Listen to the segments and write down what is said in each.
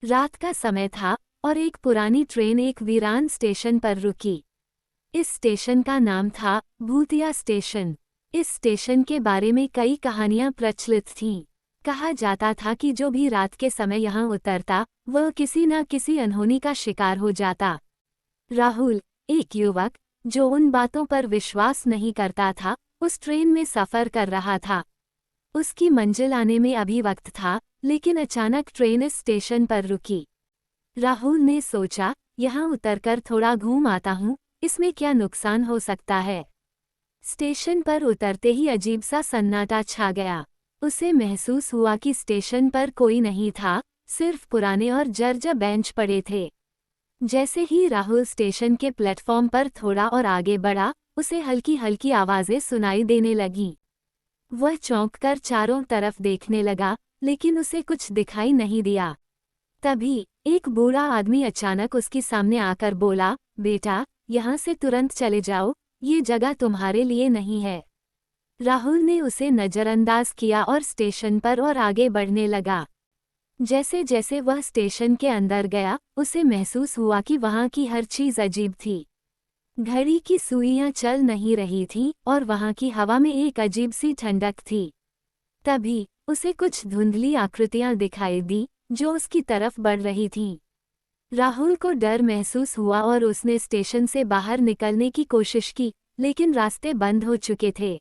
रात का समय था और एक पुरानी ट्रेन एक वीरान स्टेशन पर रुकी। इस स्टेशन का नाम था भूतिया स्टेशन। इस स्टेशन के बारे में कई कहानियां प्रचलित थीं। कहा जाता था कि जो भी रात के समय यहाँ उतरता वह किसी न किसी अनहोनी का शिकार हो जाता। राहुल, एक युवक जो उन बातों पर विश्वास नहीं करता था, उस ट्रेन में सफर कर रहा था। उसकी मंजिल आने में अभी वक्त था, लेकिन अचानक ट्रेन इस स्टेशन पर रुकी। राहुल ने सोचा, यहाँ उतरकर थोड़ा घूम आता हूँ, इसमें क्या नुकसान हो सकता है। स्टेशन पर उतरते ही अजीब सा सन्नाटा छा गया। उसे महसूस हुआ कि स्टेशन पर कोई नहीं था, सिर्फ पुराने और जर्जर बेंच पड़े थे। जैसे ही राहुल स्टेशन के प्लेटफॉर्म पर थोड़ा और आगे बढ़ा, उसे हल्की हल्की आवाजें सुनाई देने लगीं। वह चौंककर चारों तरफ देखने लगा, लेकिन उसे कुछ दिखाई नहीं दिया। तभी एक बूढ़ा आदमी अचानक उसके सामने आकर बोला, बेटा, यहाँ से तुरंत चले जाओ, ये जगह तुम्हारे लिए नहीं है। राहुल ने उसे नजरअंदाज किया और स्टेशन पर और आगे बढ़ने लगा। जैसे जैसे वह स्टेशन के अंदर गया, उसे महसूस हुआ कि वहाँ की हर चीज अजीब थी। घड़ी की सुइयां चल नहीं रही थीं और वहाँ की हवा में एक अजीब सी ठंडक थी। तभी उसे कुछ धुंधली आकृतियां दिखाई दी, जो उसकी तरफ बढ़ रही थीं। राहुल को डर महसूस हुआ और उसने स्टेशन से बाहर निकलने की कोशिश की, लेकिन रास्ते बंद हो चुके थे।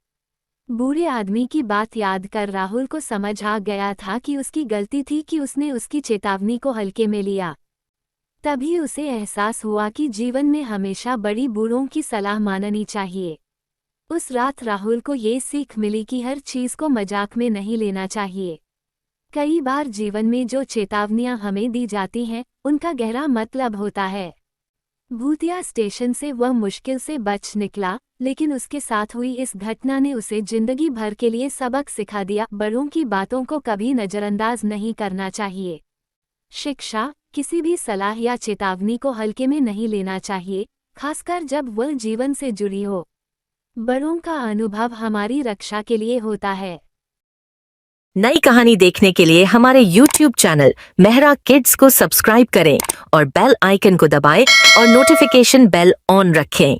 बूढ़े आदमी की बात याद कर राहुल को समझ आ गया था कि उसकी गलती थी कि उसने उसकी चेतावनी को हल्के में लिया। तभी उसे एहसास हुआ कि जीवन में हमेशा बड़ी बूढ़ों की सलाह माननी चाहिए। उस रात राहुल को ये सीख मिली कि हर चीज को मजाक में नहीं लेना चाहिए। कई बार जीवन में जो चेतावनियां हमें दी जाती हैं, उनका गहरा मतलब होता है। भूतिया स्टेशन से वह मुश्किल से बच निकला, लेकिन उसके साथ हुई इस घटना ने उसे जिंदगी भर के लिए सबक सिखा दिया। बड़ों की बातों को कभी नजरअंदाज नहीं करना चाहिए। शिक्षा, किसी भी सलाह या चेतावनी को हल्के में नहीं लेना चाहिए, खासकर जब वह जीवन से जुड़ी हो। बड़ों का अनुभव हमारी रक्षा के लिए होता है। नई कहानी देखने के लिए हमारे YouTube चैनल मेहरा किड्स को सब्सक्राइब करें और बेल आइकन को दबाएं और नोटिफिकेशन बेल ऑन रखें।